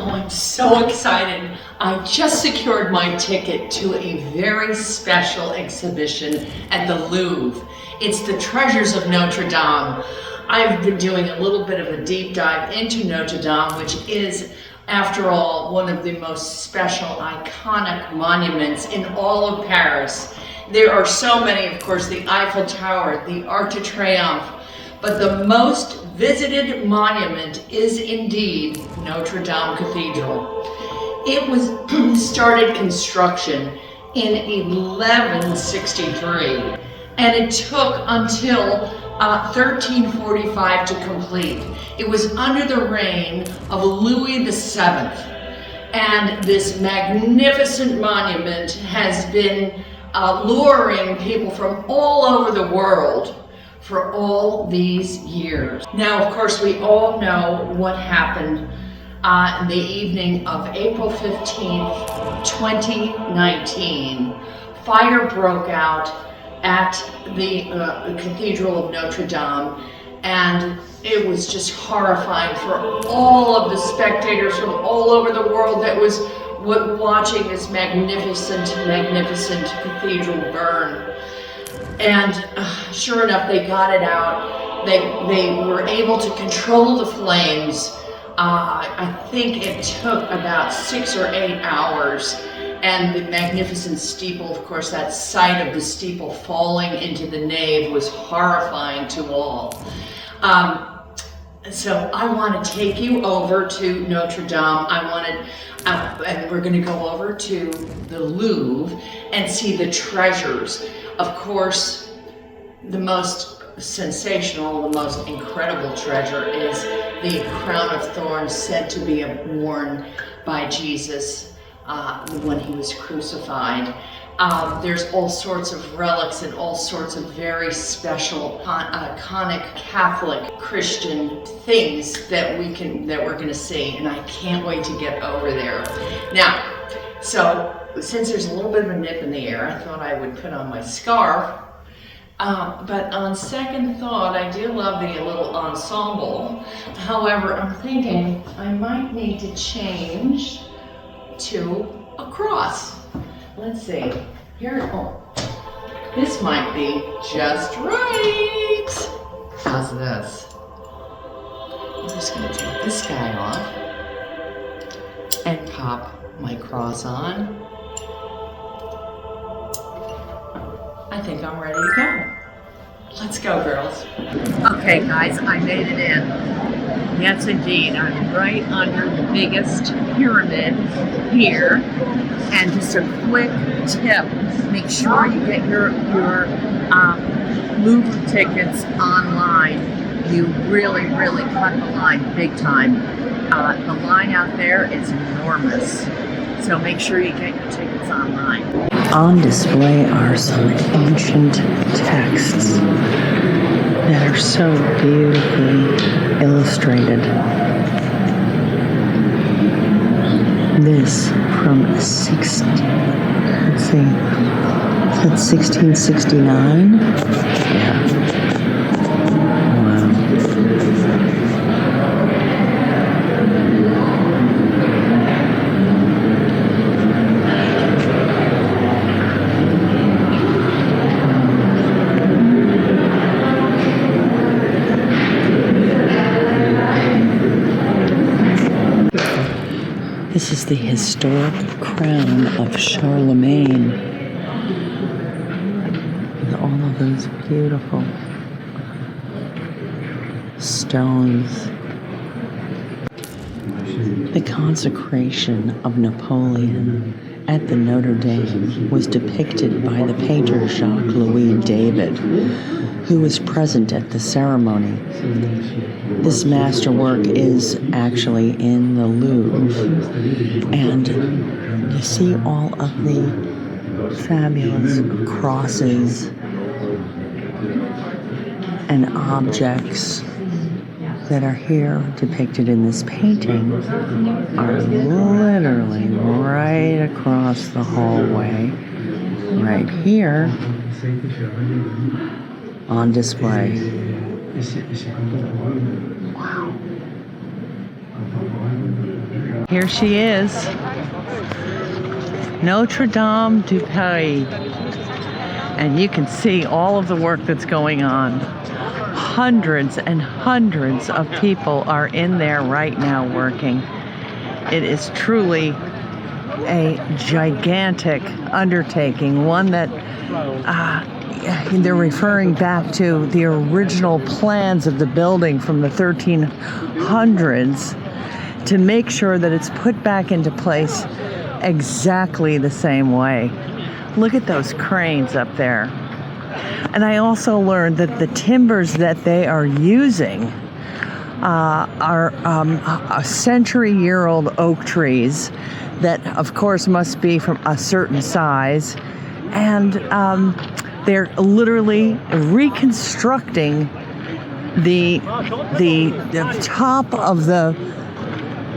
Oh, I'm so excited. I just secured my ticket to a very special exhibition at the Louvre. It's the Treasures of Notre Dame. I've been doing a little bit of a deep dive into Notre Dame, which is, after all, one of the most special, iconic monuments in all of Paris. There are so many, of course, the Eiffel Tower, the Arc de Triomphe, but the most visited monument is indeed Notre Dame Cathedral. It was started construction in 1163, and it took until 1345 to complete. It was under the reign of Louis VII, and this magnificent monument has been luring people from all over the world for all these years. Now, of course, we all know what happened the evening of April 15th, 2019. Fire broke out at the Cathedral of Notre Dame, and it was just horrifying for all of the spectators from all over the world that was watching this magnificent cathedral burn. And sure enough, they got it out. They were able to control the flames. I think it took about 6 or 8 hours. And the magnificent steeple, of course, that sight of the steeple falling into the nave was horrifying to all. So I want to take you over to Notre Dame. And we're going to go over to the Louvre and see the treasures. Of course, the most sensational, the most incredible treasure is the crown of thorns said to be worn by Jesus when he was crucified. There's all sorts of relics and all sorts of very special, iconic Catholic Christian things that we're going to see, and I can't wait to get over there. Now, so since there's a little bit of a nip in the air, I thought I would put on my scarf. But on second thought, I do love the little ensemble. However, I'm thinking I might need to change to a cross. Let's see. Here, this might be just right. How's this? I'm just going to take this guy off and pop my cross on. I think I'm ready to go. Let's go, girls. Okay, guys, I made it in. Yes, indeed. I'm right under the biggest pyramid here. And just a quick tip, make sure you get your Louvre tickets online. You really cut the line big time. The line out there is enormous. So make sure you get your tickets online. On display are some ancient texts that are so beautifully illustrated. This from 1669? Yeah. Wow. This is the historic crown of Charlemagne. With all of those beautiful stones. The consecration of Napoleon at the Notre Dame was depicted by the painter Jacques-Louis David, who was present at the ceremony. This masterwork is actually in the Louvre, and you see all of the fabulous crosses and objects that are here depicted in this painting are literally right across the hallway, right here, on display. Wow. Here she is, Notre Dame de Paris. And you can see all of the work that's going on. Hundreds and hundreds of people are in there right now working. It is truly a gigantic undertaking, one that they're referring back to the original plans of the building from the 1300s to make sure that it's put back into place exactly the same way. Look at those cranes up there. And I also learned that the timbers that they are using are century-year-old oak trees that, of course, must be from a certain size. And they're literally reconstructing the top of the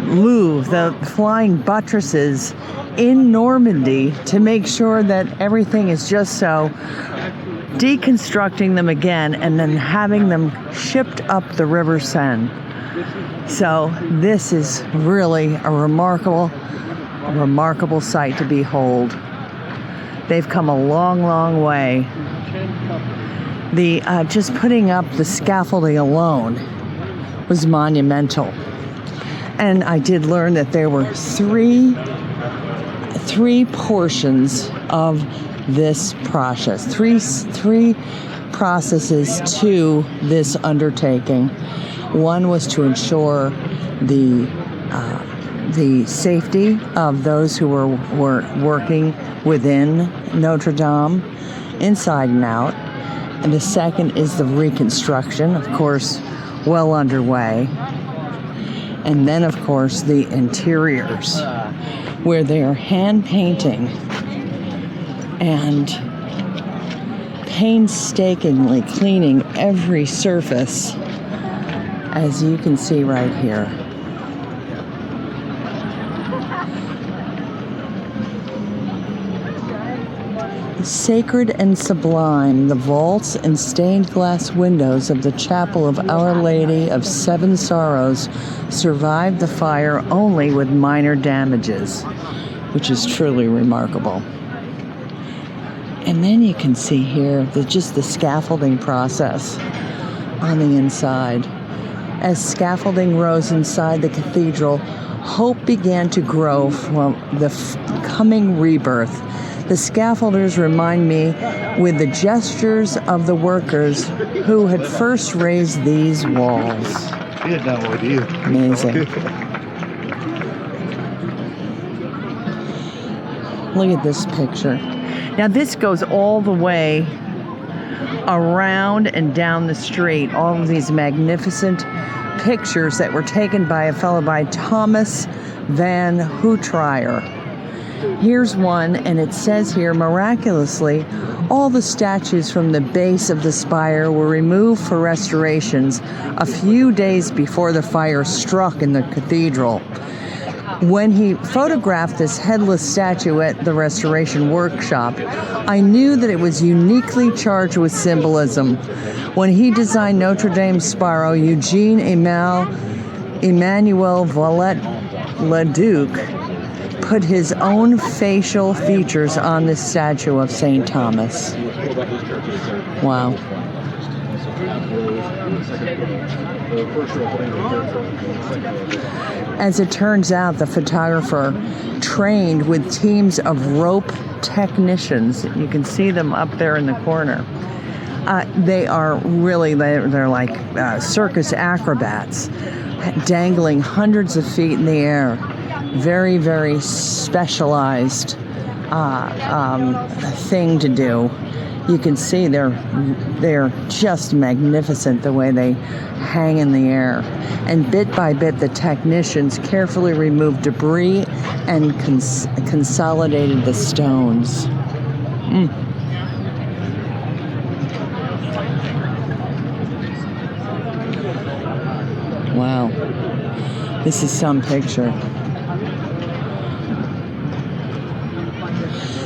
Louvre, the flying buttresses in Normandy, to make sure that everything is just so, deconstructing them again and then having them shipped up the River Seine. So this is really a remarkable sight to behold. They've come a long, long way. The just putting up the scaffolding alone was monumental. And I did learn that there were three portions of this process, three processes to this undertaking. One was to ensure the safety of those who were working within Notre Dame, inside and out. And the second is the reconstruction, of course, well underway. And then, of course, the interiors, where they are hand painting and painstakingly cleaning every surface, as you can see right here. Sacred and sublime, the vaults and stained glass windows of the chapel of Our Lady of Seven Sorrows survived the fire only with minor damages, which is truly remarkable. And then you can see here just the scaffolding process on the inside. As scaffolding rose inside the cathedral, hope began to grow from the coming rebirth. The scaffolders remind me with the gestures of the workers who had first raised these walls. He had no idea. Amazing. Look at this picture. Now this goes all the way around and down the street. All of these magnificent pictures that were taken by a fellow by Thomas Van Houtreyer. Here's one, and it says here, miraculously, all the statues from the base of the spire were removed for restorations a few days before the fire struck in the cathedral. When he photographed this headless statue at the restoration workshop, I knew that it was uniquely charged with symbolism. When he designed Notre Dame Spire, Eugene Emmanuel Valette-Leduc put his own facial features on this statue of St. Thomas. Wow. As it turns out, the photographer trained with teams of rope technicians. You can see them up there in the corner. They are really, they're like circus acrobats, dangling hundreds of feet in the air. Very, very specialized thing to do. You can see they're just magnificent the way they hang in the air. And bit by bit, the technicians carefully removed debris and consolidated the stones. Wow. This is some picture.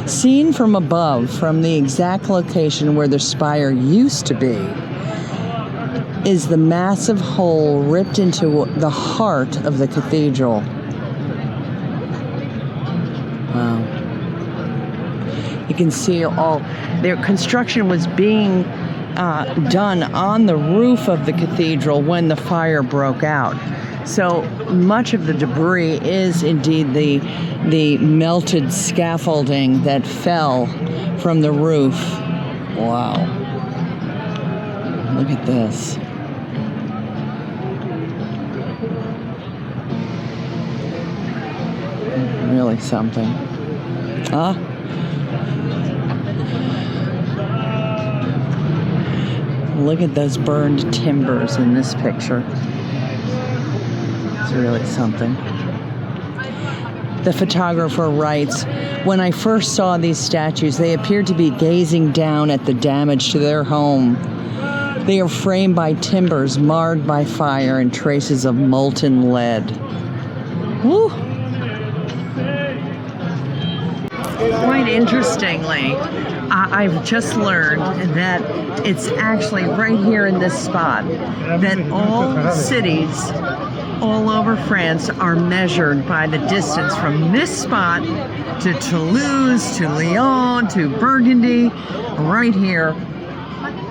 Seen from above, from the exact location where the spire used to be, is the massive hole ripped into the heart of the cathedral. Wow. You can see all their construction was being done on the roof of the cathedral when the fire broke out. So much of the debris is indeed the melted scaffolding that fell from the roof. Wow. Look at this. Really something. Huh? Look at those burned timbers in this picture. It's really something. The photographer writes, "When I first saw these statues, they appeared to be gazing down at the damage to their home. They are framed by timbers marred by fire and traces of molten lead." Woo! Quite interestingly, I've just learned that it's actually right here in this spot that all cities all over France are measured by the distance from this spot to Toulouse, to Lyon, to Burgundy. Right here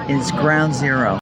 is ground zero.